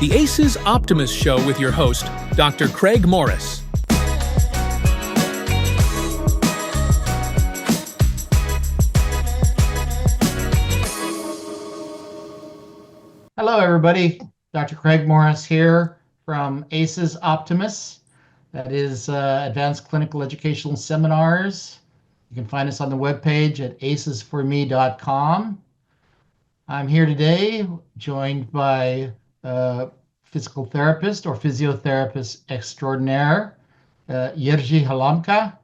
the ACES Optimist Show with your host, Dr. Craig Morris. Hello, everybody. Dr. Craig Morris here from ACES Optimists. That is Advanced Clinical Educational Seminars. You can find us on the webpage at acesforme.com. I'm here today joined by physical therapist or physiotherapist extraordinaire, Jiří Halámka.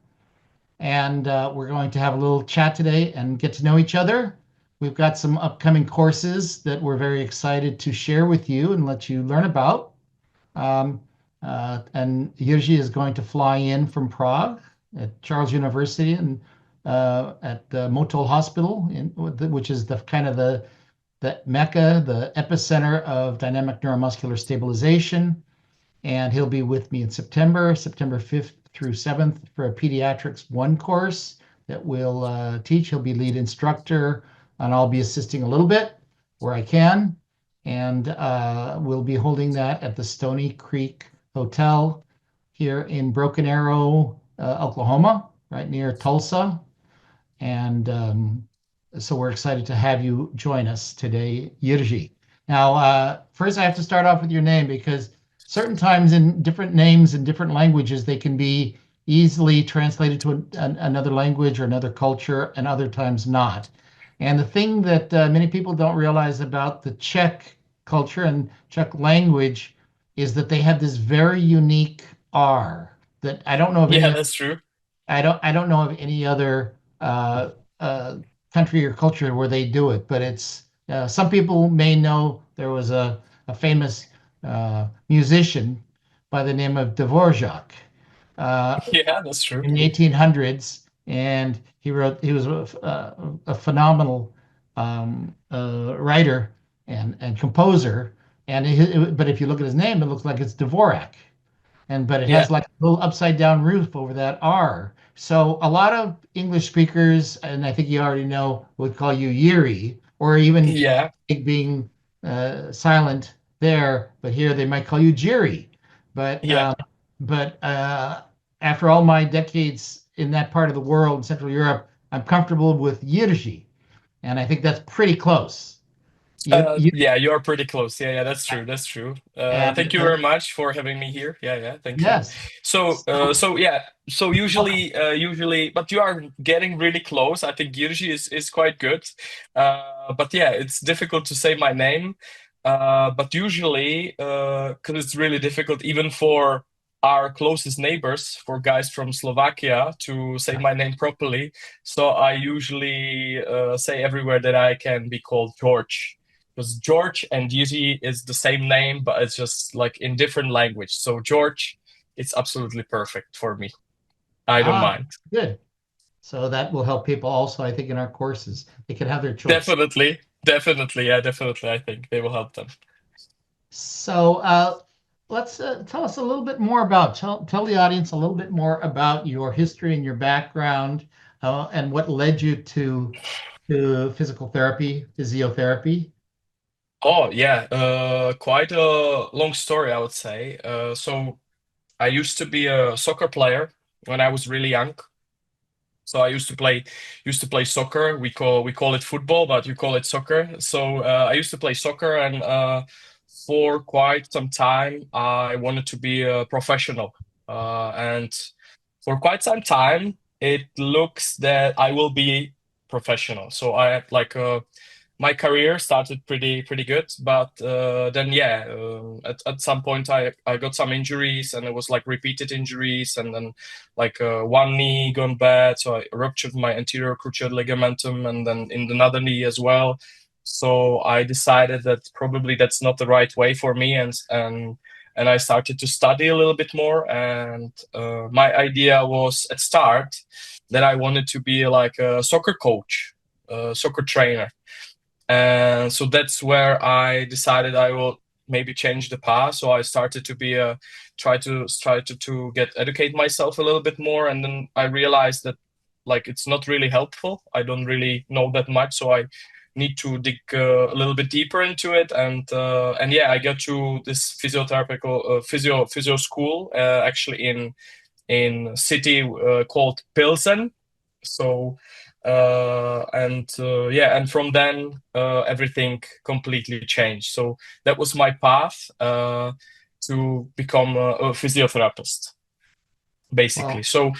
And we're going to have a little chat today and get to know each other. We've got some upcoming courses that we're very excited to share with you and let you learn about. And Jiří is going to fly in from Prague at Charles University and at the Motol Hospital, which is the kind of the mecca, the epicenter of dynamic neuromuscular stabilization. And he'll be with me in September 5th through 7th for a Pediatrics 1 course that we'll teach. He'll be lead instructor, and I'll be assisting a little bit where I can. And we'll be holding that at the Stony Creek Hotel here in Broken Arrow, Oklahoma, right near Tulsa. And so we're excited to have you join us today, Jiří. Now, first I have to start off with your name, because certain times in different names in different languages, they can be easily translated to another language or another culture, and other times not. And the thing that many people don't realize about the Czech culture and Czech language is that they have this very unique R that I don't know of. That's true. I don't know of any other country or culture where they do it, but it's some people may know there was a famous musician by the name of Dvorak. That's true. In the 1800s, and he was a phenomenal writer and composer. But if you look at his name, it looks like it's Dvorak, but it has like a little upside down roof over that R. So a lot of English speakers, and I think you already know, would call you Jiří, or even being silent there. But here they might call you Jiří. But after all my decades in that part of the world, Central Europe, I'm comfortable with Jiří, and I think that's pretty close. You're pretty close. That's true. That's true. Thank you very much for having me here. Thank you. So usually, but you are getting really close. I think Jiří is quite good. But it's difficult to say my name. But usually, because it's really difficult even for our closest neighbors, for guys from Slovakia, to say my name properly. So I usually say everywhere that I can be called George. Because George and Jiří is the same name, but it's just like in different language. So George, it's absolutely perfect for me. I don't mind. Good. So that will help people also, I think, in our courses. They can have their choice. Definitely. I think they will help them. So let's tell us a little bit more about, tell the audience a little bit more about your history and your background and what led you to physical therapy, physiotherapy. Quite a long story, I would say. So I used to be a soccer player when I was really young. So I used to play soccer. We call it football, but you call it soccer. So I used to play soccer, and for quite some time I wanted to be a professional. And for quite some time it looks that I will be professional. So I had my career started pretty good, but then at some point I got some injuries, and it was like repeated injuries, and then one knee gone bad, so I ruptured my anterior cruciate ligamentum, and then in another knee as well. So I decided that probably that's not the right way for me, and I started to study a little bit more. And my idea was at start that I wanted to be like a soccer coach, soccer trainer. And so that's where I decided I will maybe change the path. So I started to be try to educate myself a little bit more, and then I realized that it's not really helpful. I don't really know that much, so I need to dig a little bit deeper into it. And yeah, I got to this physiotherapical physio school actually in a city called Pilsen. So and from then everything completely changed. So that was my path to become a physiotherapist, basically. Wow. So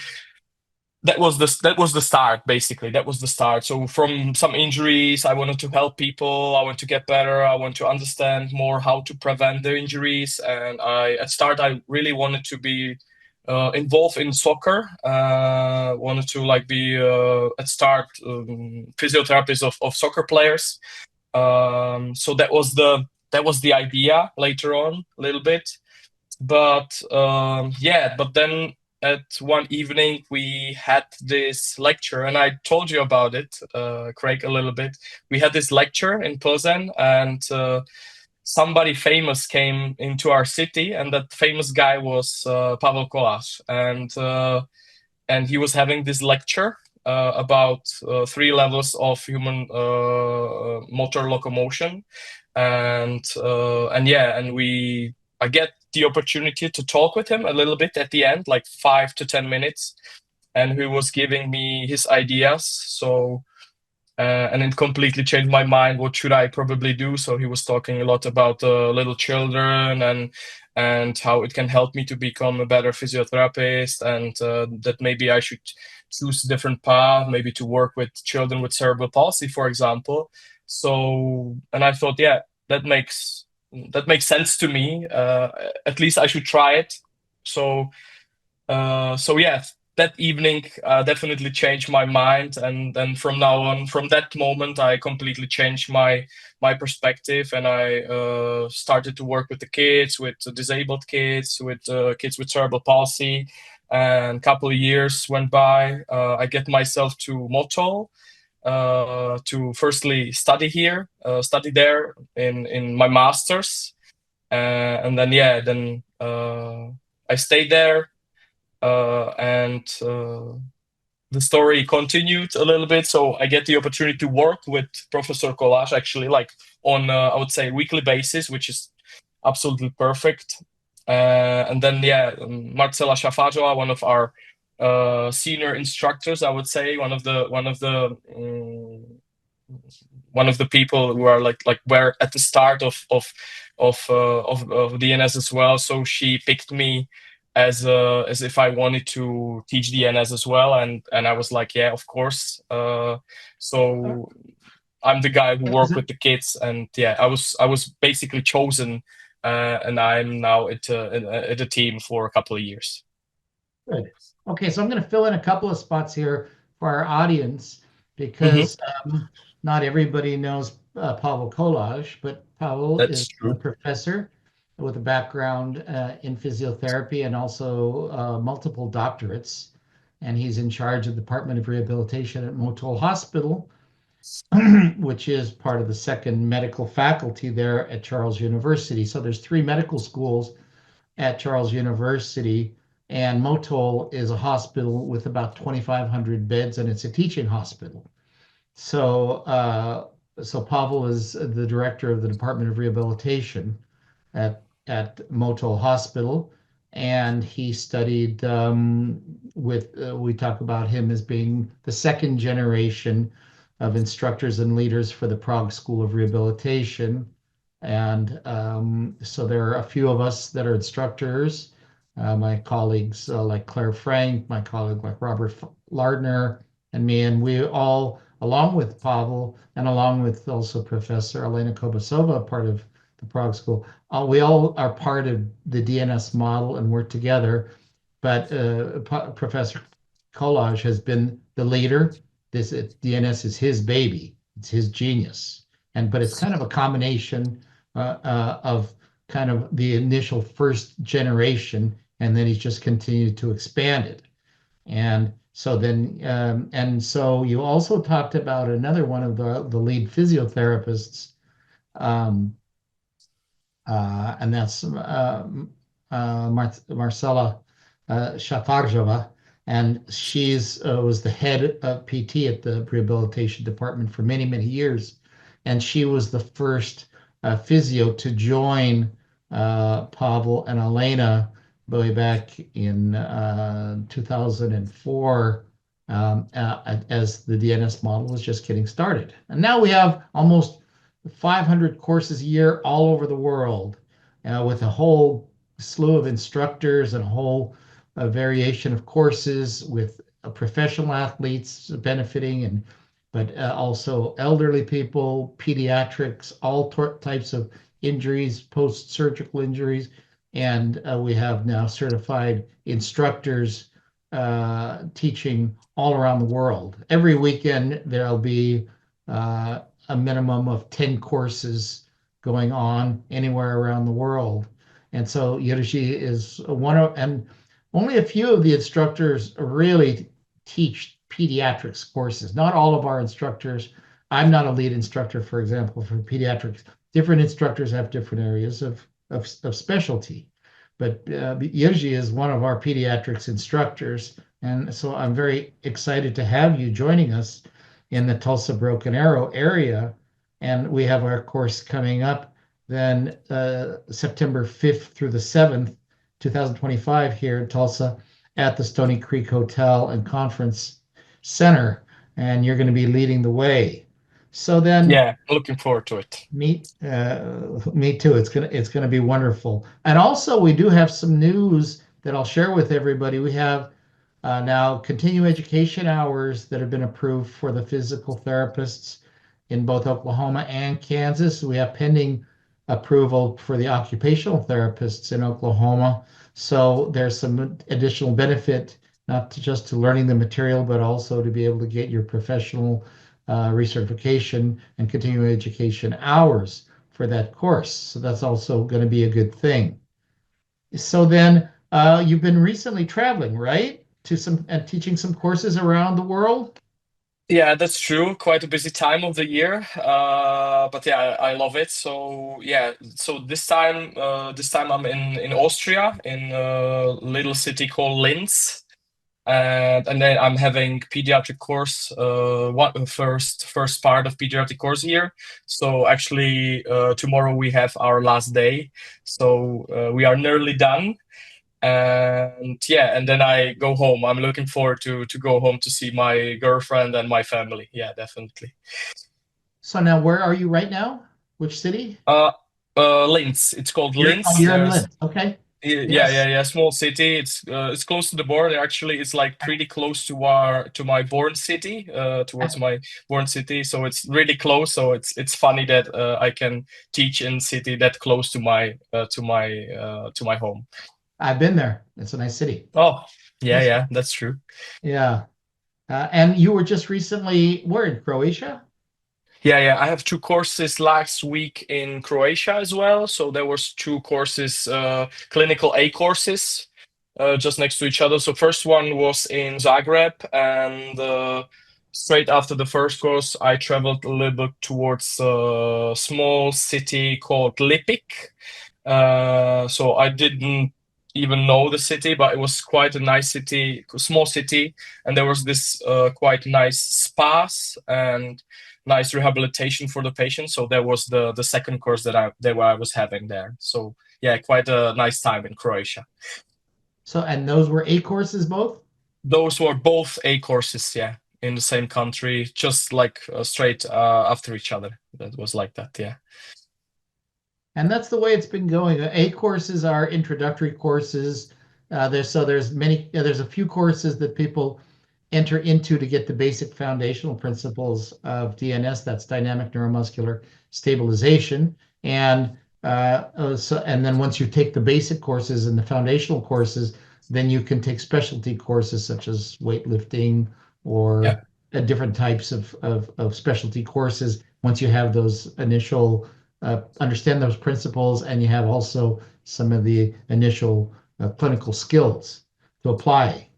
that was the start, basically. That was the start. So from some injuries, I wanted to help people. I want to get better. I want to understand more how to prevent the injuries. And I really wanted to be involved in soccer. Wanted to like be physiotherapist of soccer players. So that was the idea later on a little bit. But but then at one evening we had this lecture, and I told you about it, Craig, a little bit. We had this lecture in Plzeň, and somebody famous came into our city, and that famous guy was Pavel Kolar, and he was having this lecture about 3 levels of human motor locomotion, and I get the opportunity to talk with him a little bit at the end, like 5 to 10 minutes, and he was giving me his ideas. So and it completely changed my mind. What should I probably do? So he was talking a lot about little children and how it can help me to become a better physiotherapist, and that maybe I should choose a different path, maybe to work with children with cerebral palsy, for example. So, and I thought, yeah, that makes sense to me. At least I should try it. So yeah, that evening definitely changed my mind, and then from now on, from that moment, I completely changed my perspective, and I started to work with the kids, with the disabled kids, with kids with cerebral palsy. And a couple of years went by. I get myself to Motol to firstly study there in my master's, and then I stayed there. And the story continued a little bit. So I get the opportunity to work with Professor Kolar, actually, like on I would say weekly basis, which is absolutely perfect. And then Marcela Šafářová, one of our senior instructors, I would say, one of the people who are like were at the start of DNS as well. So she picked me as if I wanted to teach DNS as well, and I was like, yeah, of course. So I'm the guy who worked with the kids, and yeah, I was basically chosen, and I'm now at a team for a couple of years. Good. Okay, so I'm going to fill in a couple of spots here for our audience, because not everybody knows Pavel Kolar, but Pavel is a professor with a background in physiotherapy and also multiple doctorates. And he's in charge of the Department of Rehabilitation at Motol Hospital, which is part of the second medical faculty there at Charles University. So there's 3 medical schools at Charles University, and Motol is a hospital with about 2,500 beds, and it's a teaching hospital. So Pavel is the director of the Department of Rehabilitation at Motol Hospital, and he studied we talk about him as being the second generation of instructors and leaders for the Prague School of Rehabilitation. And so there are a few of us that are instructors, my colleagues like Claire Frank, my colleague like Robert Lardner, and me, and we all, along with Pavel and along with also Professor Elena Kobasova, part of the Prague School, we all are part of the DNS model and work together. But Professor Kolar has been the leader. DNS is his baby. It's his genius. But it's kind of a combination of kind of the initial first generation, and then he's just continued to expand it. And so then, and so you also talked about another one of the lead physiotherapists, and that's Marcela Šafářová, and she's was the head of PT at the rehabilitation department for many, many years. and she was the first physio to join Pavel and Elena way back in 2004 as the DNS model was just getting started. And now we have almost 500 courses a year all over the world with a whole slew of instructors and a whole variation of courses with professional athletes benefiting, but also elderly people, pediatrics, all types of injuries, post-surgical injuries. And we have now certified instructors teaching all around the world. Every weekend, there'll be a minimum of 10 courses going on anywhere around the world. And so Jiří is one of, and only a few of the instructors really teach pediatrics courses. Not all of our instructors. I'm not a lead instructor, for example, for pediatrics. Different instructors have different areas of specialty. But Jiří is one of our pediatrics instructors. And so I'm very excited to have you joining us in the Tulsa Broken Arrow area. And we have our course coming up then September 5th through the 7th, 2025 here in Tulsa at the Stony Creek Hotel and Conference Center. And you're going to be leading the way. So then, yeah, looking forward to it. Me too. It's gonna be wonderful. And also, we do have some news that I'll share with everybody. We have now continuing education hours that have been approved for the physical therapists in both Oklahoma and Kansas. We have pending approval for the occupational therapists in Oklahoma. So there's some additional benefit, not just to learning the material, but also to be able to get your professional recertification and continuing education hours for that course. So that's also going to be a good thing. So then you've been recently traveling, right? To some and teaching some courses around the world. Yeah, that's true. Quite a busy time of the year, but yeah, I love it. So yeah, so this time I'm in Austria, in a little city called Linz. And then I'm having pediatric course, first part of pediatric course here. So actually, tomorrow we have our last day. So we are nearly done. And yeah, and then I go home. I'm looking forward to go home to see my girlfriend and my family. Yeah, definitely. So now, where are you right now? Which city? Linz. It's called Linz. You're in Linz. Okay. Yeah. Small city. It's close to the border. Actually, it's like pretty close to my born city, towards my born city. So it's really close. So it's funny that I can teach in city that close to my home. I've been there. It's a nice city. Oh, yeah, that's true. Yeah. And you were just recently, where in Croatia? Yeah. I have two courses last week in Croatia as well. So there was two courses, clinical A courses, just next to each other. So first one was in Zagreb, and straight after the first course, I traveled a little bit towards a small city called Lipik. So I didn't even know the city, but it was quite a nice city, small city, and there was this quite nice spas and nice rehabilitation for the patients. So that was the second course that I was having there. So yeah, quite a nice time in Croatia. So, and those were A courses both? Those were both A courses, yeah, in the same country, just like straight after each other. That was like that, yeah. And that's the way it's been going. A courses are introductory courses. There's a few courses that people enter into to get the basic foundational principles of DNS. That's dynamic neuromuscular stabilization. And then once you take the basic courses and the foundational courses, then you can take specialty courses such as weightlifting or different types of specialty courses. Once you have those initial understand those principles, and you have also some of the initial clinical skills to apply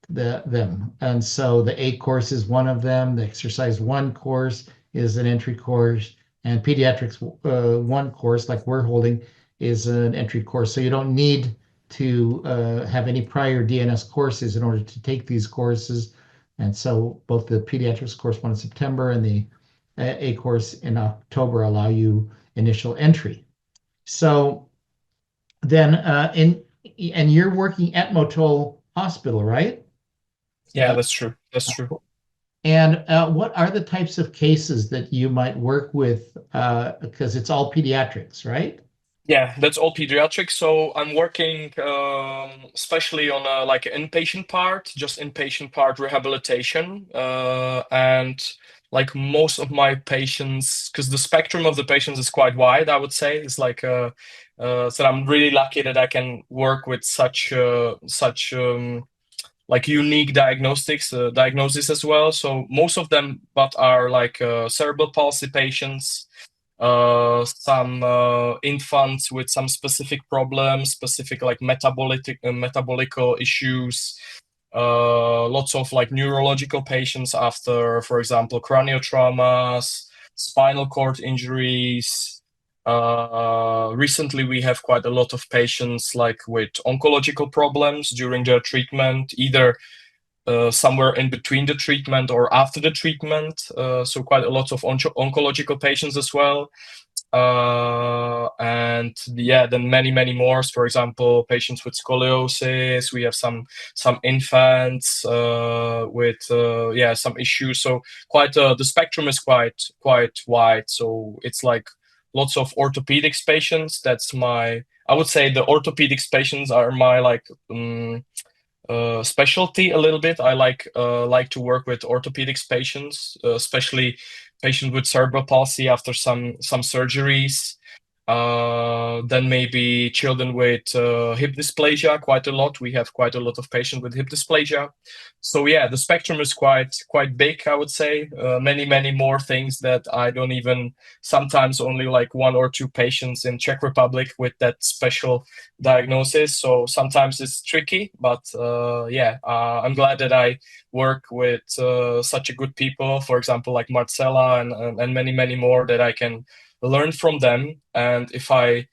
them. And so the A course is one of them. The exercise 1 course is an entry course, and pediatrics 1 course, like we're holding, is an entry course. So you don't need to have any prior DNS courses in order to take these courses. And so both the pediatrics course 1 in September and the a course in October allow you initial entry. So then, and you're working at Motol Hospital, right? Yeah, that's true. That's true. And what are the types of cases that you might work with? Because it's all pediatrics, right? Yeah, that's all pediatric. So I'm working especially on like an inpatient part, just inpatient part rehabilitation. And like most of my patients, because the spectrum of the patients is quite wide, I would say. It's like so I'm really lucky that I can work with such like unique diagnosis as well. So most of them, but are like cerebral palsy patients, some infants with some specific problems, specific like metabolical issues, lots of like neurological patients after, for example, cranial traumas, spinal cord injuries. Recently, we have quite a lot of patients like with oncological problems during their treatment, either somewhere in between the treatment or after the treatment. So quite a lot of oncological patients as well. And yeah, then many more. For example, patients with scoliosis. We have some infants with yeah, some issues. So quite the spectrum is quite wide. So it's like lots of orthopedics patients. That's my, I would say the orthopedics patients are my like specialty a little bit. I like to work with orthopedics patients, especially patients with cerebral palsy after some surgeries. Then maybe children with hip dysplasia, quite a lot. We have quite a lot of patients with hip dysplasia. So yeah, the spectrum is quite big, I would say. Many more things that I don't even, sometimes only like 1 or 2 patients in Czech Republic with that special diagnosis. So sometimes it's tricky, but yeah, I'm glad that I work with such a good people, for example, like Marcela and many more, that I can learn from them. And if I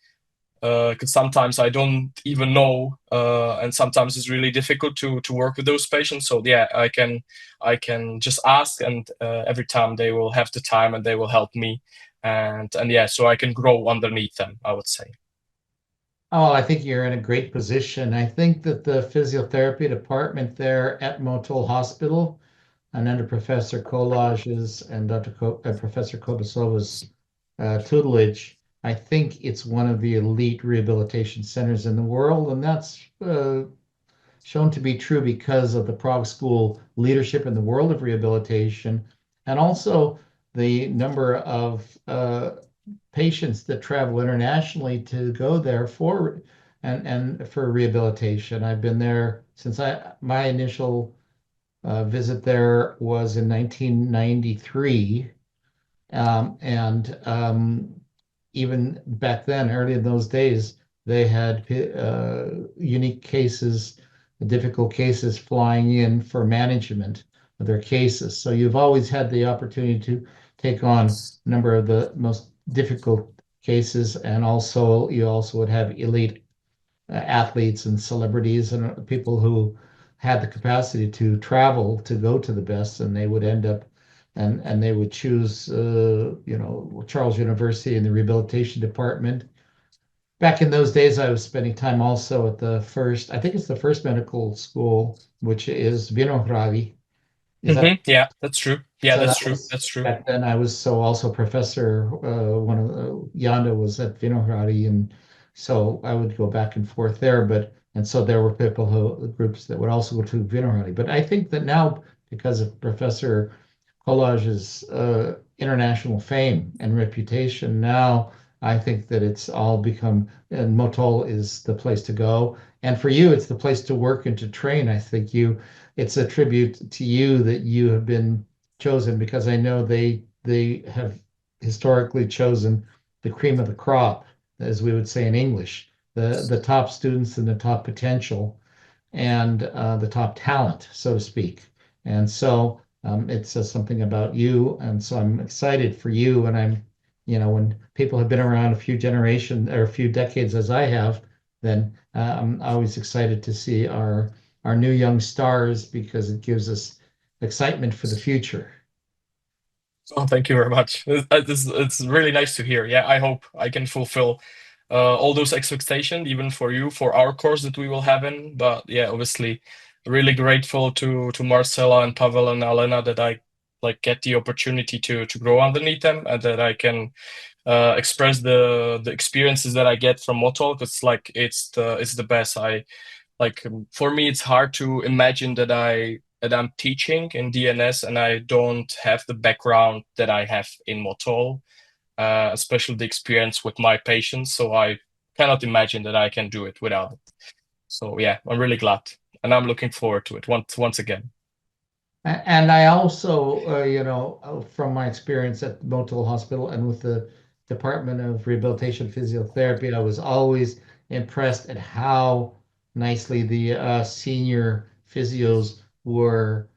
because sometimes I don't even know, and sometimes it's really difficult to work with those patients. So yeah, I can just ask, and every time they will have the time and they will help me, and yeah, so I can grow underneath them, I would say. Oh, I think you're in a great position. I think that the physiotherapy department there at Motol Hospital and under Professor Kolaj's and Professor Kobasova's tutelage, I think it's one of the elite rehabilitation centers in the world, and that's shown to be true because of the Prague School leadership in the world of rehabilitation, and also the number of patients that travel internationally to go there for and for rehabilitation. I've been there since my initial visit there was in 1993. And even back then, early in those days, they had unique cases, difficult cases flying in for management of their cases. So you've always had the opportunity to take on a number of the most difficult cases, and also you also would have elite athletes and celebrities and people who had the capacity to travel to go to the best, and they would end up and they would choose Charles University in the rehabilitation department. Back in those days, I was spending time also at the first, I think it's the first medical school, which is Vinohrady. Is that Yeah, that's true. Yeah, so? that's That true. was That's true. back then. I was so also professor. One of Yanda was at Vinohrady, and so I would go back and forth there. But and so there were groups that would also go to Vinohrady. But I think that now, because of Professor Collage's international fame and reputation, now I think that it's all become, and Motol is the place to go. And for you, it's the place to work and to train. I think it's a tribute to you that you have been chosen, because I know they have historically chosen the cream of the crop, as we would say in English, the top students and the top potential and the top talent, so to speak. And so it says something about you. And so I'm excited for you. And when people have been around a few generations or a few decades as I have, then I'm always excited to see our new young stars, because it gives us excitement for the future. Oh, thank you very much. It's really nice to hear. Yeah, I hope I can fulfill all those expectations, even for you, for our course that we will have in. But yeah, obviously, really grateful to Marcela and Pavel and Alena that I like get the opportunity to grow underneath them, and that I can express the experiences that I get from Motol. Because like it's the best. I like for me it's hard to imagine that I'm teaching in DNS and I don't have the background that I have in Motol, especially the experience with my patients. So I cannot imagine that I can do it without it. So yeah, I'm really glad, and I'm looking forward to it once again. And I also, from my experience at Motol Hospital and with the Department of Rehabilitation Physiotherapy, I was always impressed at how nicely the senior physios were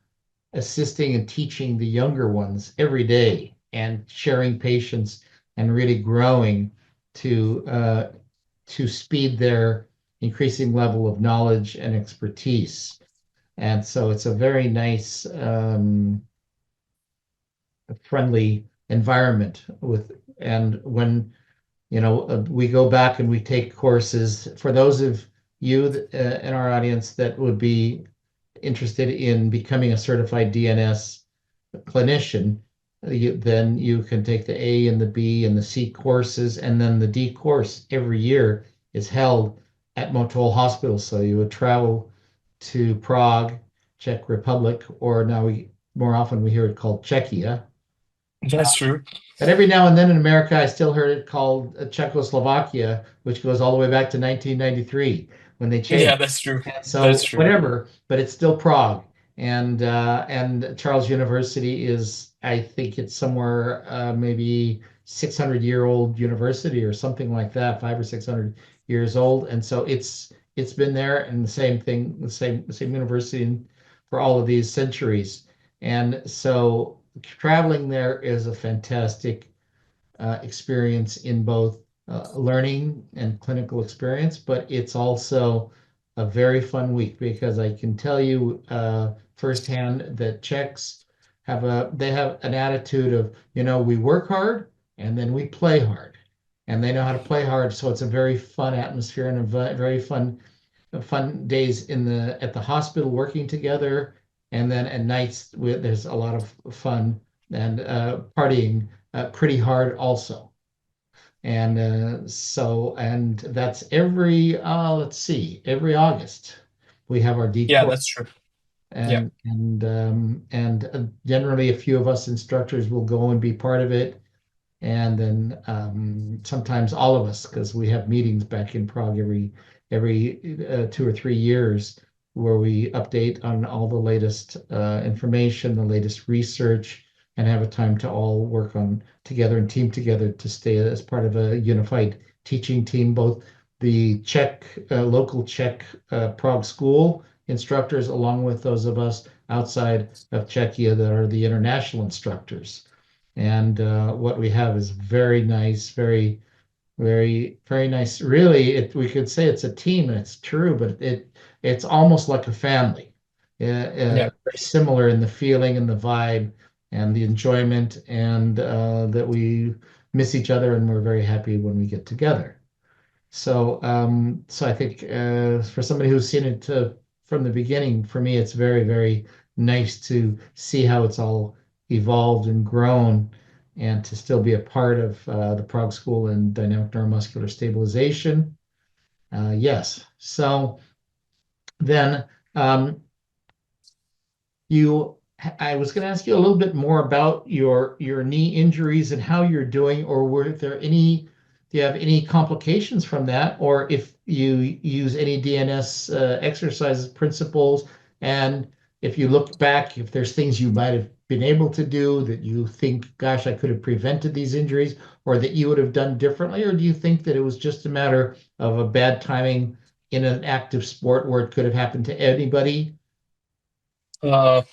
assisting and teaching the younger ones every day and sharing patients and really growing to speed their increasing level of knowledge and expertise. And so it's a very nice, friendly environment with, and when, we go back and we take courses, for those of you in our audience that would be interested in becoming a certified DNS clinician, then you can take the A and the B and the C courses, and then the D course every year is held at Motol Hospital. So you would travel to Prague, Czech Republic, or now more often we hear it called Czechia. That's true. But every now and then in America, I still heard it called Czechoslovakia, which goes all the way back to 1993 when they Yeah, changed. that's true. And That's so true. whatever, but it's still Prague. And Charles University is, I think it's somewhere maybe 600-year-old university or something like that, 500 or 600 years old. And so it's been there, and the same thing, the same university for all of these centuries. And so traveling there is a fantastic experience in both learning and clinical experience, but it's also a very fun week because I can tell you firsthand that Czechs they have an attitude of, we work hard and then we play hard, and they know how to play hard. So it's a very fun atmosphere and a very fun days at the hospital working together, and then at nights there's a lot of fun and partying pretty hard also. And that's let's see, every August we have our D Yeah, course, that's true. Yeah. and generally a few of us instructors will go and be part of it, and then sometimes all of us, because we have meetings back in Prague every 2 or 3 years, where we update on all the latest information, the latest research, and have a time to all work on together and team together to stay as part of a unified teaching team. Both the local Czech Prague school instructors, along with those of us outside of Czechia that are the international instructors. And what we have is very nice, very, very, very nice. Really, we could say it's a team, and it's true, but it's almost like a family. Yeah. Very similar in the feeling and the vibe and the enjoyment, and that we miss each other, and we're very happy when we get together. So I think for somebody who's seen it from the beginning, for me, it's very, very nice to see how it's all evolved and grown, and to still be a part of the Prague School and dynamic neuromuscular stabilization. Yes. So then um, you I was going to ask you a little bit more about your knee injuries and how you're doing, or do you have any complications from that, or if you use any DNS exercises principles, and if you look back, if there's things you might have been able to do that you think, gosh, I could have prevented these injuries, or that you would have done differently, or do you think that it was just a matter of a bad timing in an active sport where it could have happened to anybody? Uh,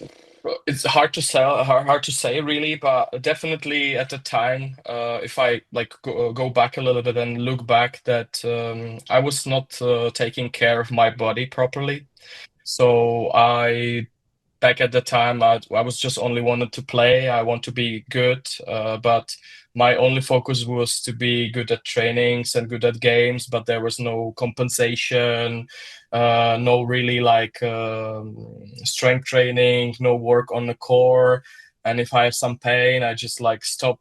it's hard to say really, but definitely at the time, if I like go back a little bit and look back, that I was not taking care of my body properly. So I back at the time, I was just only wanted to play. I want to be good, but my only focus was to be good at trainings and good at games. But there was no compensation, no really like strength training, no work on the core. And if I have some pain, I just like stop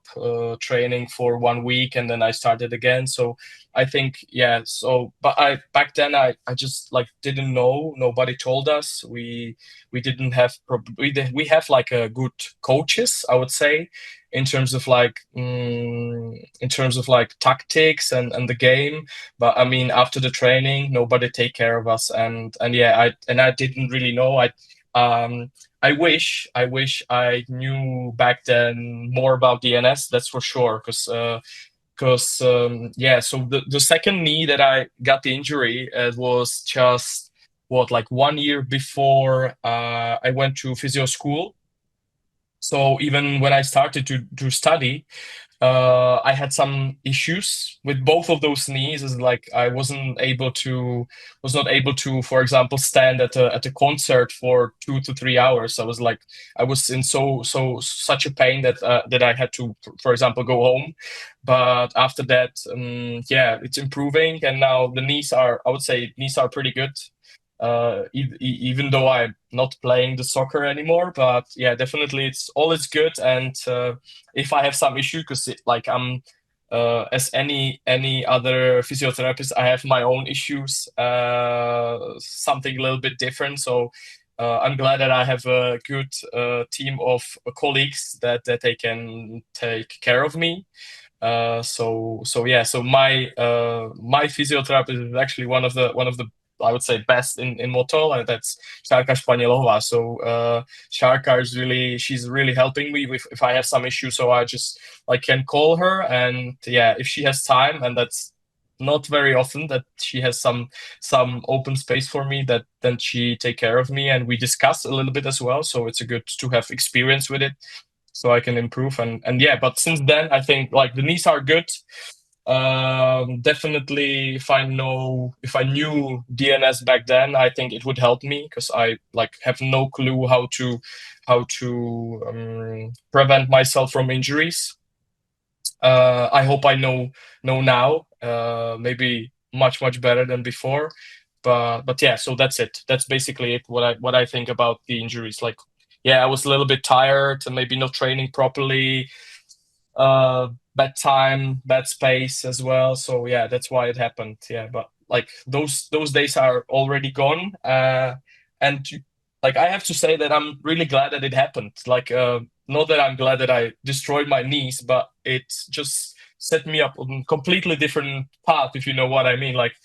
training for 1 week and then I started again. So I think, yeah. So, but back then I just like didn't know. Nobody told us. We didn't have we have like a good coaches, I would say, in terms of like tactics and the game. But I mean, after the training, nobody take care of us, and yeah, I didn't really know. I wish I knew back then more about DNS. That's for sure, because yeah. So the second knee that I got the injury, it was just what, like 1 year before I went to physio school. So even when I started to study, I had some issues with both of those knees. Is like I was not able to, for example, stand at a concert for 2 to 3 hours. I was in such a pain that I had to, for example, go home. But after that, yeah, it's improving, and now the knees are, I would say, knees are pretty good. Even though I'm not playing the soccer anymore, but yeah, definitely it's all is good. And if I have some issue, because like I'm as any other physiotherapist, I have my own issues, something a little bit different. So I'm glad that I have a good team of colleagues that they can take care of me. So yeah, so my physiotherapist is actually one of the I would say best in Motol, and that's Šárka Španělová. So Šárka is she's really helping me if I have some issue. So I just like can call her, and yeah, if she has time, and that's not very often that she has some open space for me, that then she take care of me, and we discuss a little bit as well. So it's a good to have experience with it, so I can improve. And yeah, but since then I think like the knees are good. Definitely if I knew DNS back then, I think it would help me, because I like have no clue how to prevent myself from injuries. I hope I know now, maybe much better than before. But yeah, so that's it. That's basically it. What I think about the injuries. Like, yeah, I was a little bit tired and maybe not training properly. Bad time, bad space as well. So yeah, that's why it happened. Yeah, but like those days are already gone. And like I have to say that I'm really glad that it happened. Like not that I'm glad that I destroyed my knees, but it just set me up on a completely different path, if you know what I mean. Like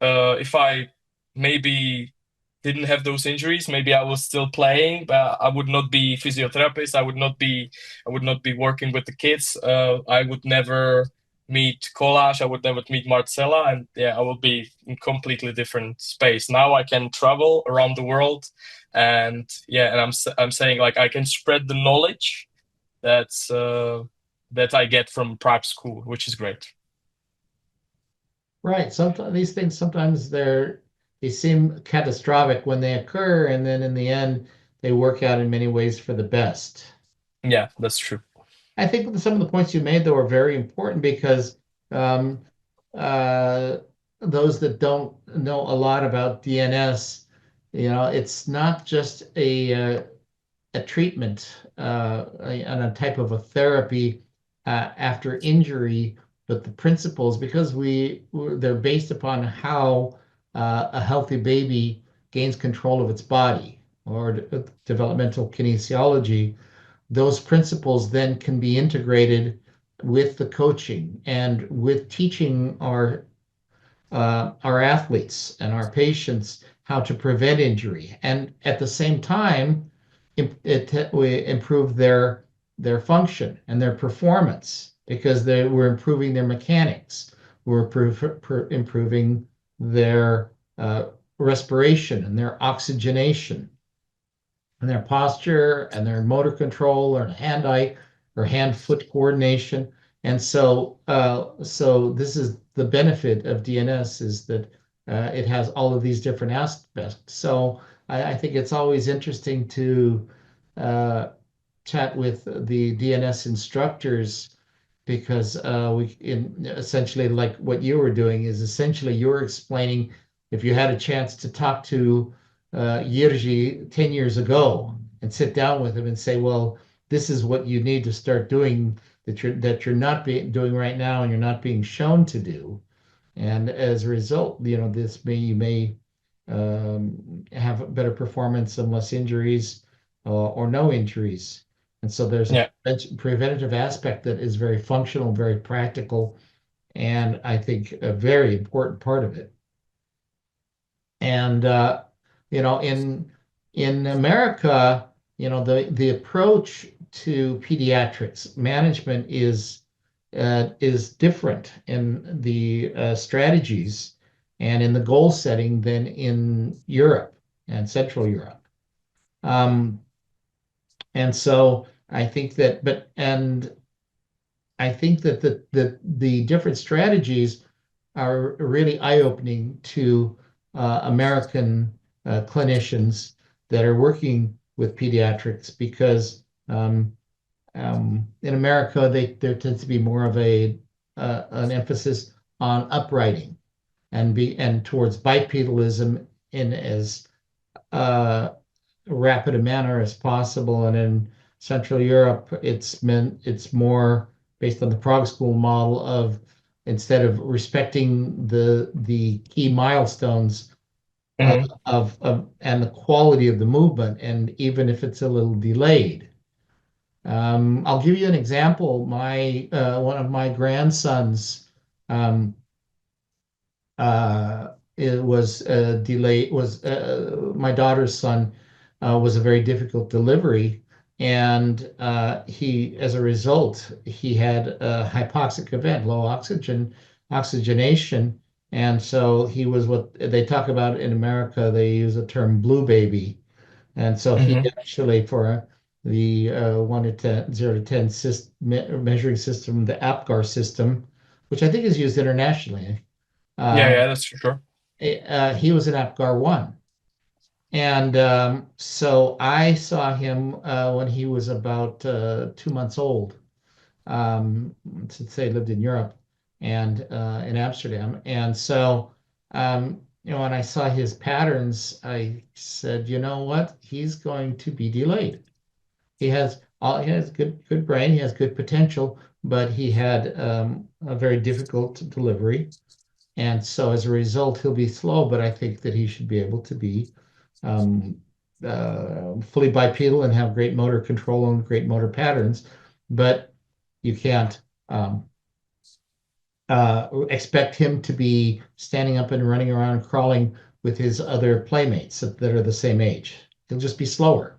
if I maybe didn't have those injuries, maybe I was still playing, but I would not be physiotherapist. I would not be working with the kids. I would never meet Kolar. I would never meet Marcela, and yeah, I will be in completely different space. Now I can travel around the world, and yeah, and I'm saying like I can spread the knowledge that's that I get from prep school, which is great. Right. Sometimes these things, sometimes they seem catastrophic when they occur, and then in the end, they work out in many ways for the best. Yeah, that's true. I think some of the points you made, though, are very important because um, uh, those that don't know a lot about DNS, it's not just a treatment and a type of a therapy after injury, but the principles, because they're based upon how a healthy baby gains control of its body, or developmental kinesiology. Those principles then can be integrated with the coaching and with teaching our athletes and our patients how to prevent injury, and at the same time, we improve their function and their performance, because we're improving their mechanics, we're improving their respiration and their oxygenation and their posture and their motor control or hand-eye or hand-foot coordination. And so this is the benefit of DNS, is that it has all of these different aspects. So I think it's always interesting to chat with the DNS instructors because essentially like what you were doing is essentially you're explaining if you had a chance to talk to Jiří 10 years ago and sit down with him and say, well, this is what you need to start doing that you're not doing right now and you're not being shown to do. And as a result, you may have better performance and less injuries or no injuries. And so there's a preventative aspect that is very functional, very practical, and I think a very important part of it. And in America, the approach to pediatrics management is different in the strategies and in the goal setting than in Europe and Central Europe. And so I think that, the different strategies are really eye-opening to American clinicians that are working with pediatrics because in America there tends to be more of an emphasis on uprighting and towards bipedalism in as rapid a manner as possible. And in Central Europe, it's more based on the Prague School model of instead of respecting the key milestones of and the quality of the movement, and even if it's a little delayed. I'll give you an example. One of my grandsons it was delayed. Was my daughter's son was a very difficult delivery, and as a result, he had a hypoxic event, low oxygenation, and so he was what they talk about in America. They use the term blue baby, and so he actually for the 1 to 10, 0 to 10 measuring system, the APGAR system, which I think is used internationally. That's for sure. He was an APGAR 1. And so I saw him when he was about 2 months old, since they lived in Europe and in Amsterdam. And so, when I saw his patterns, I said, you know what? He's going to be delayed. He has good brain, he has good potential, but he had a very difficult delivery. And so as a result, he'll be slow, but I think that he should be able to be fully bipedal and have great motor control and great motor patterns. But you can't expect him to be standing up and running around and crawling with his other playmates that are the same age. He'll just be slower.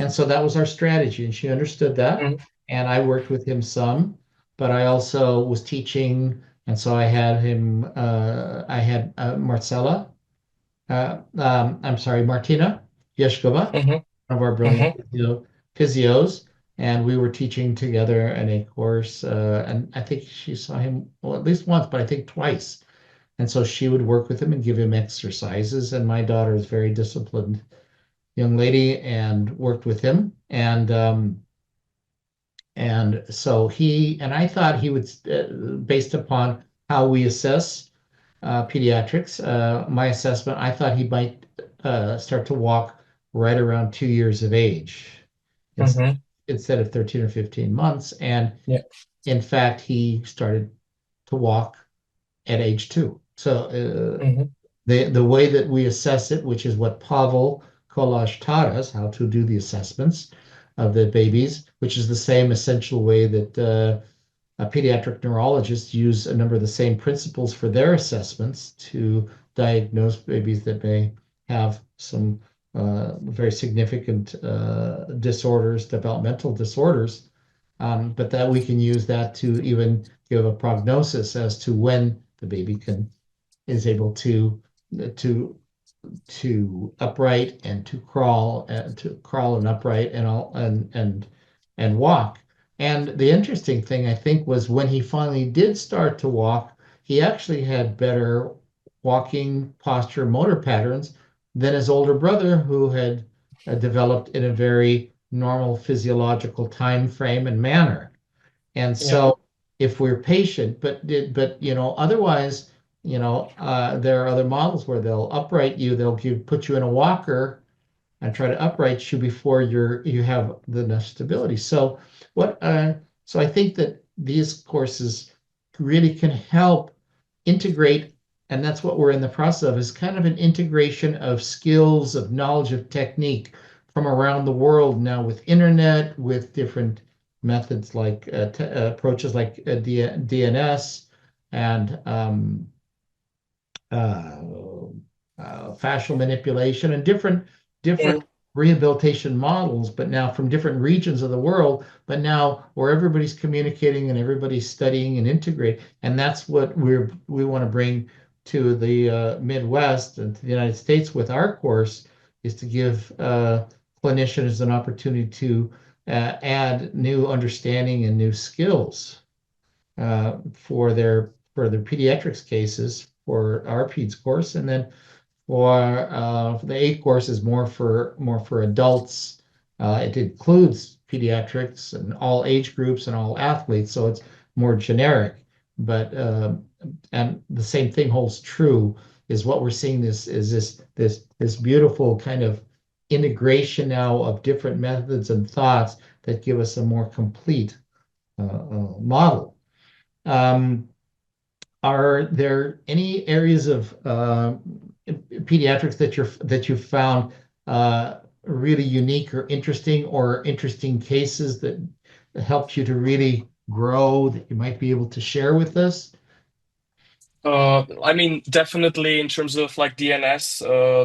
And so that was our strategy, and she understood that. And I worked with him some, but I also was teaching, and so I had him. I had Martina Yeshkova, one of our brilliant physios, and we were teaching together in a course. And I think she saw him at least once, but I think twice. And so she would work with him and give him exercises. And my daughter is very disciplined young lady and worked with him. And so I thought he would, based upon how we assess pediatrics, my assessment, I thought he might start to walk right around 2 years of age instead of 13 or 15 months. And in fact, he started to walk at age 2. So the way that we assess it, which is what Pavel Kolar taught us, how to do the assessments of the babies, which is the same essential way that pediatric neurologists use a number of the same principles for their assessments to diagnose babies that may have some very significant disorders, developmental disorders, but that we can use that to even give a prognosis as to when the baby is able to upright and to crawl and upright and walk. And the interesting thing, I think, was when he finally did start to walk, he actually had better walking posture motor patterns than his older brother, who had developed in a very normal physiological time frame and manner. And Yeah. so if we're patient, but otherwise, there are other models where they'll upright you, put you in a walker and try to upright you before you have the enough stability. So I think that these courses really can help integrate, and that's what we're in the process of, is kind of an integration of skills, of knowledge, of technique from around the world now, with internet, with different methods like approaches like DNS and uh, fascial manipulation and different Mm. rehabilitation models, but now from different regions of the world, but now where everybody's communicating and everybody's studying and integrate. And that's what we want to bring to the Midwest and to the United States with our course, is to give clinicians an opportunity to add new understanding and new skills for their pediatrics cases for our PEDS course, and then for the A course is more for adults. It includes pediatrics and all age groups and all athletes, so it's more generic. But and the same thing holds true, is what we're seeing this beautiful kind of integration now of different methods and thoughts that give us a more complete model. Um, are there any areas of pediatrics that you've found really unique or interesting cases that helped you to really grow, that you might be able to share with us? I mean, definitely in terms of like DNS,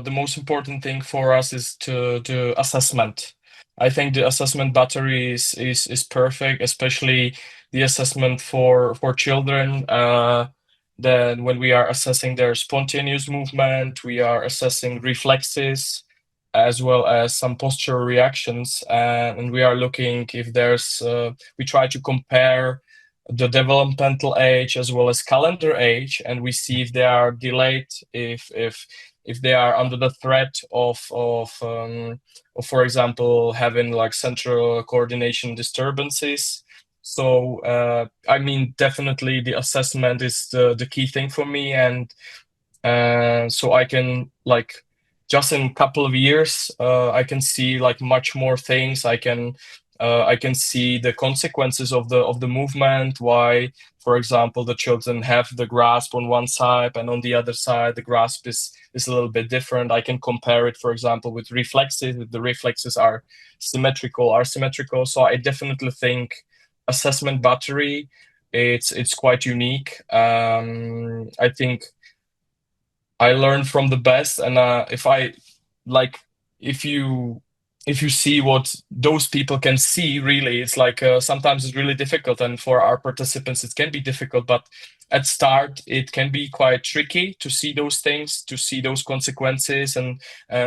the most important thing for us is to do assessment. I think the assessment battery is perfect, especially the assessment for children. Then when we are assessing their spontaneous movement, we are assessing reflexes as well as some postural reactions, and we are looking if there's. We try to compare the developmental age as well as calendar age, and we see if they are delayed, if they are under the threat of for example having like central coordination disturbances. So I mean, definitely the assessment is the key thing for me, and so I can like just in a couple of years I can see like much more things. I can see the consequences of the movement, why for example the children have the grasp on one side and on the other side the grasp is a little bit different. I can compare it for example with reflexes, if the reflexes are symmetrical. So I definitely think assessment battery, it's quite unique. I think I learn from the best, and if I like, if you if you see what those people can see, really, it's like sometimes it's really difficult, and for our participants it can be difficult. But at start, it can be quite tricky to see those things, to see those consequences, and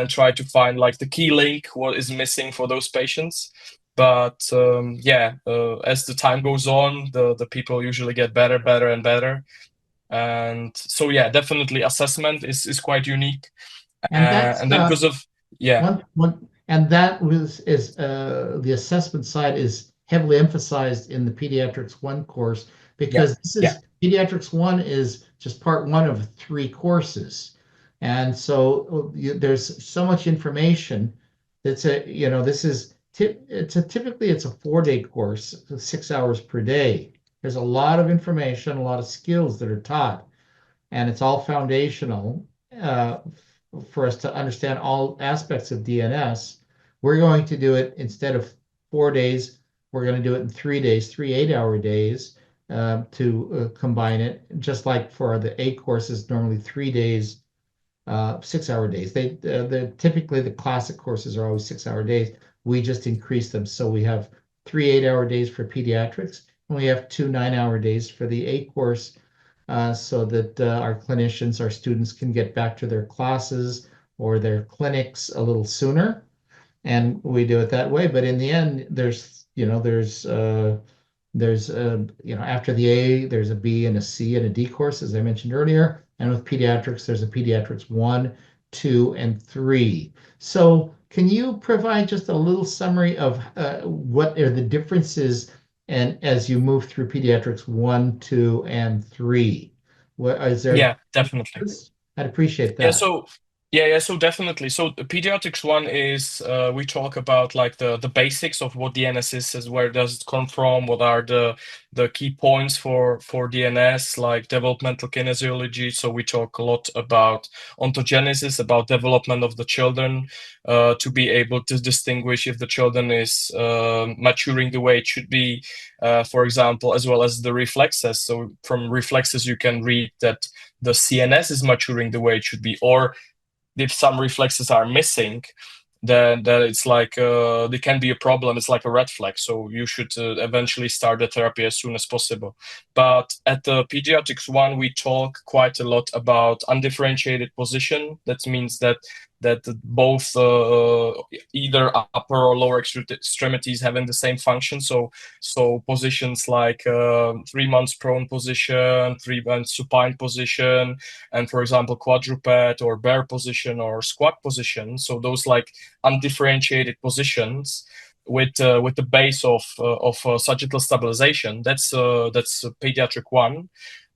try to find like the key link, what is missing for those patients. But as the time goes on, the people usually get better and better. And so yeah, definitely assessment is quite unique. And that's And then because of one, and that was is the assessment side is heavily emphasized in the Pediatrics 1 course, yeah because this yeah is Pediatrics 1 is just part one of 3 courses. And so there's so much information that's typically it's a 4-day course, 6 hours per day. There's a lot of information, a lot of skills that are taught, and it's all foundational uh, for us to understand all aspects of DNS. We're going to do it, instead of 4 days, we're going to do it in 3 days, 3 8-hour days, to combine it. Just like for the A courses, normally 3 days, 6-hour days. Typically the classic courses are always 6-hour days. We just increase them, so we have 3 8-hour days for pediatrics, and we have 2 9-hour days for the A course, so that our clinicians, our students, can get back to their classes or their clinics a little sooner. And we do it that way. But in the end, after the A, there's a B and a C and a D course, as I mentioned earlier. And with pediatrics, there's a pediatrics 1 2, and 3. So can you provide just a little summary of what are the differences and as you move through pediatrics 1, 2, and 3? What is there? Yeah, definitely. I'd appreciate Yeah, that. so definitely. So the pediatrics one is we talk about like the basics of what DNS is where does it come from, what are the key points for DNS, like developmental kinesiology. So we talk a lot about ontogenesis, about development of the children, to be able to distinguish if the children is maturing the way it should be, for example, as well as the reflexes. So from reflexes you can read that the CNS is maturing the way it should be, or if some reflexes are missing, then it's like there can be a problem. It's like a red flag. So you should eventually start the therapy as soon as possible. But at the pediatrics one, we talk quite a lot about undifferentiated position. That means that both either upper or lower extremities having the same function. So positions like 3 months prone position, 3 months supine position, and for example quadruped or bear position or squat position. So those like undifferentiated positions with the base of sagittal stabilization. That's pediatric 1.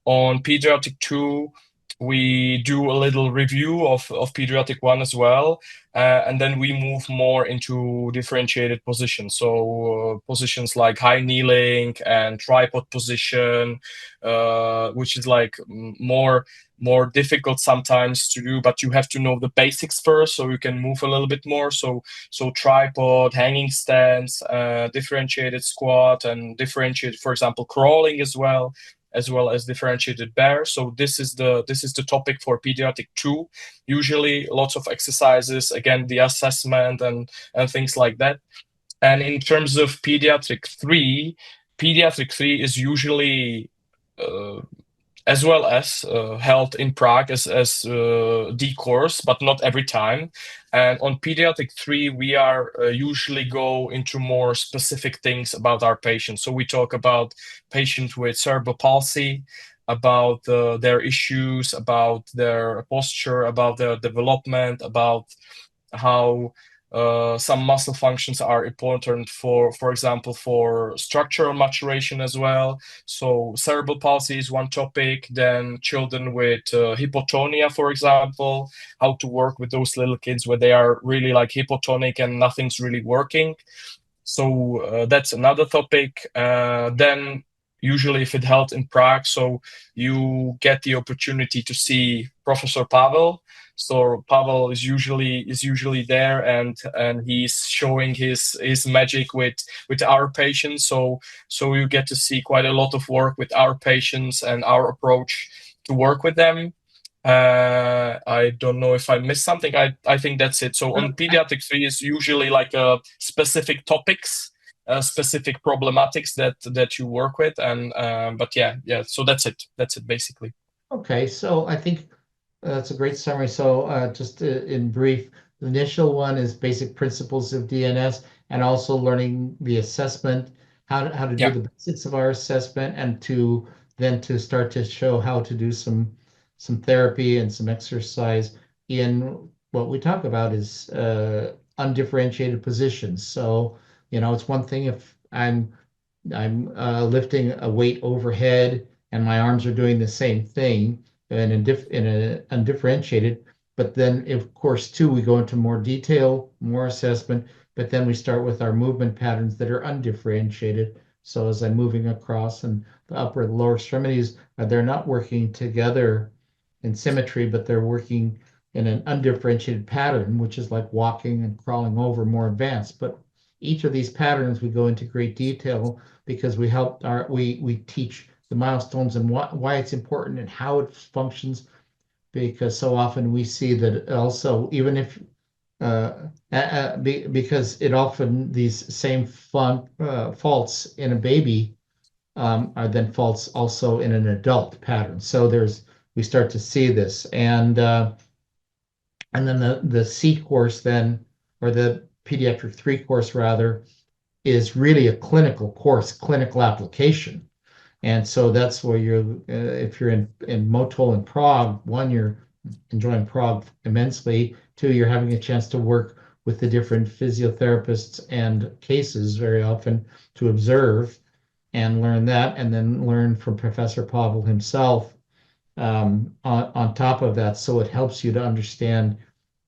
On pediatric 2, we do a little review of pediatric 1 as well, and then we move more into differentiated positions. So positions like high kneeling and tripod position, which is like more difficult sometimes to do, but you have to know the basics first so you can move a little bit more. So tripod, hanging stance, differentiated squat, and differentiated, for example, crawling as well as differentiated bear. So this is the topic for pediatric 2. Usually lots of exercises, again, the assessment and things like that. And in terms of pediatric 3, is usually as well as held in Prague as D course, but not every time. And on pediatric 3, we are usually go into more specific things about our patients. So we talk about patients with cerebral palsy, about their issues, about their posture, about their development, about how some muscle functions are important for example, for structural maturation as well. So cerebral palsy is one topic. Then children with hypotonia, for example, how to work with those little kids where they are really like hypotonic and nothing's really working. So that's another topic. Then usually if it held in Prague, so you get the opportunity to see Professor Pavel. So Pavel is usually there, and he's showing his magic with our patients. So you get to see quite a lot of work with our patients and our approach to work with them. I don't know if I missed something. I think that's it. So on pediatric 3 is usually like specific topics, specific problematics that you work with, and but yeah. So that's it basically. Okay, so I think that's a great summary. So just in brief, the initial one is basic principles of DNS and also learning the assessment, how to do the basics of our assessment, and to start to show how to do some therapy and some exercise in what we talk about is undifferentiated positions. So, it's one thing if I'm lifting a weight overhead and my arms are doing the same thing and in a undifferentiated. But then, of course, too, we go into more detail, more assessment, but then we start with our movement patterns that are undifferentiated. So as I'm moving across and the upper and lower extremities, they're not working together in symmetry, but they're working in an undifferentiated pattern, which is like walking and crawling over, more advanced. But each of these patterns we go into great detail because we teach the milestones and why it's important and how it functions, because so often we see that also, even if because it often these same faults in a baby are then faults also in an adult pattern. So we start to see this, and then the C course then, or the pediatric 3 course rather, is really a clinical course, clinical application. And so that's where if you're in Motol in Prague, one, you're enjoying Prague immensely. Two, you're having a chance to work with the different physiotherapists and cases very often to observe and learn that, and then learn from Professor Pavel himself on top of that. So it helps you to understand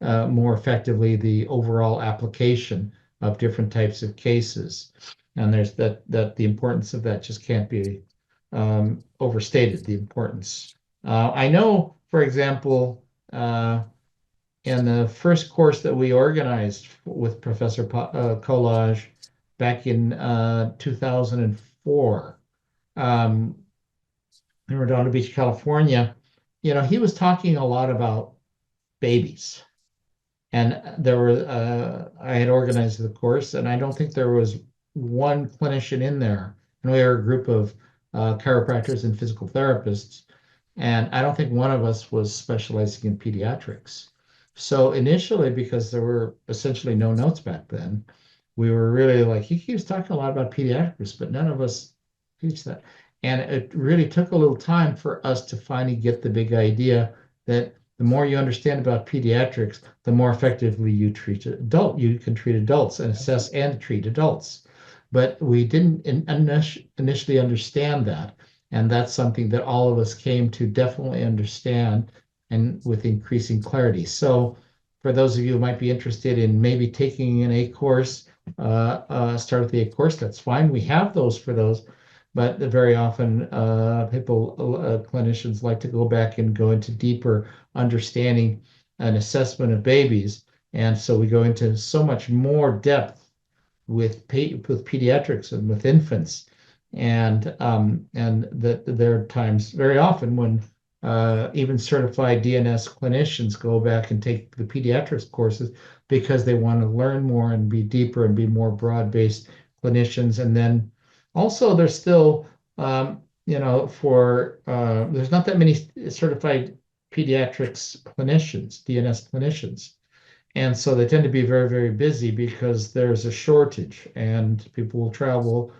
more effectively the overall application of different types of cases. And there's that the importance of that just can't be overstated, the importance. I know, for example, in the first course that we organized with Professor Collage back in 2004, in Redondo Beach, California, he was talking a lot about babies. And I had organized the course, and I don't think there was one clinician in there. And we were a group of chiropractors and physical therapists. And I don't think one of us was specializing in pediatrics. So initially, because there were essentially no notes back then, we were really like, he keeps talking a lot about pediatrics, but none of us teach that. And it really took a little time for us to finally get the big idea that the more you understand about pediatrics, the more effectively you can treat adults and assess and treat adults. But we didn't initially understand that. And that's something that all of us came to definitely understand and with increasing clarity. So for those of you who might be interested in maybe taking an A course, start with the A course, that's fine. We have those for those. But very often clinicians like to go back and go into deeper understanding and assessment of babies. And so we go into so much more depth with pediatrics and with infants. And that there are times very often when even certified DNS clinicians go back and take the pediatrics courses because they want to learn more and be deeper and be more broad-based clinicians. And then also there's still, there's not that many certified pediatrics clinicians, DNS clinicians. And so they tend to be very, very busy because there's a shortage and people will travel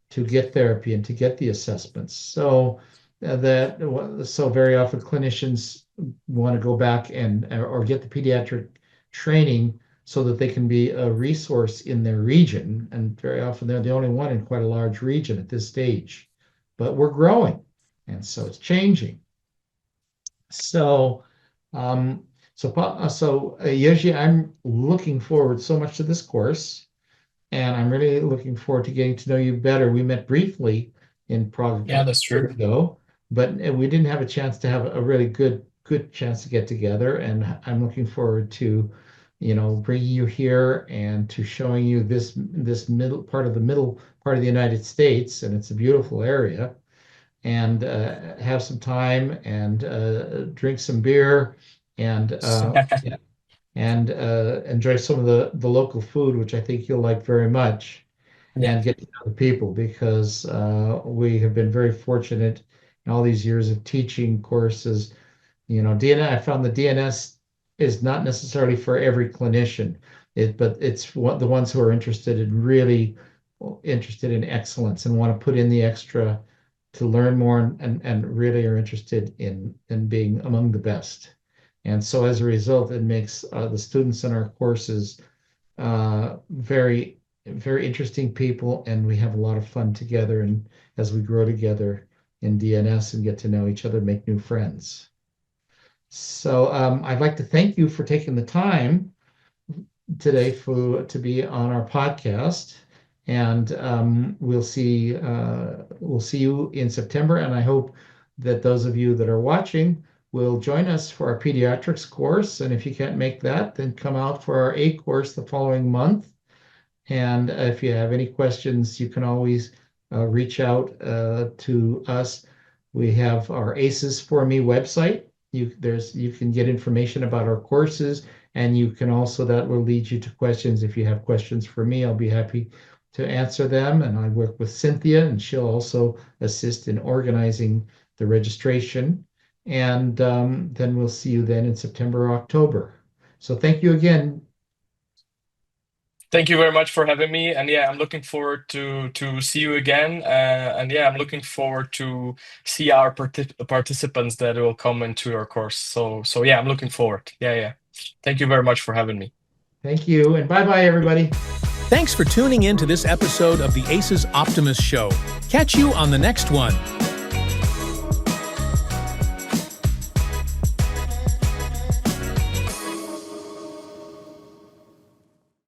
to get therapy and to get the assessments. So very often clinicians want to go back or get the pediatric training so that they can be a resource in their region. And very often they're the only one in quite a large region at this stage. But we're growing, and so it's changing. So, Jiří, I'm looking forward so much to this course, and I'm really looking forward to getting to know you better. We met briefly in Prague Yeah, that's true. ago, but we didn't have a chance to have a really good chance to get together. And I'm looking forward to, bringing you here and to showing you this middle part of the United States, and it's a beautiful area. And have some time and drink some beer and enjoy some of the local food, which I think you'll like very much, and get to know the people, because we have been very fortunate in all these years of teaching courses. DNS, I found the DNS is not necessarily for every clinician, but it's the ones who are really interested in excellence and want to put in the extra to learn more and really are interested in being among the best. And so as a result, it makes the students in our courses very, very interesting people, and we have a lot of fun together, and as we grow together in DNS and get to know each other, make new friends. So I'd like to thank you for taking the time today to be on our podcast. And we'll see you in September, and I hope that those of you that are watching will join us for our pediatrics course. And if you can't make that, then come out for our A course the following month. And if you have any questions, you can always reach out to us. We have our ACES for Me website. You can get information about our courses, and you can also, that will lead you to questions. If you have questions for me, I'll be happy to answer them. And I work with Cynthia, and she'll also assist in organizing the registration. And then we'll see you then in September or October. So thank you again. Thank you very much for having me. And yeah, I'm looking forward to see you again. And yeah, I'm looking forward to see our participants that will come into your course. So yeah, I'm looking forward. Yeah. Thank you very much for having me. Thank you, and bye-bye, everybody. Thanks for tuning in to this episode of the ACES Optimus Show. Catch you on the next one.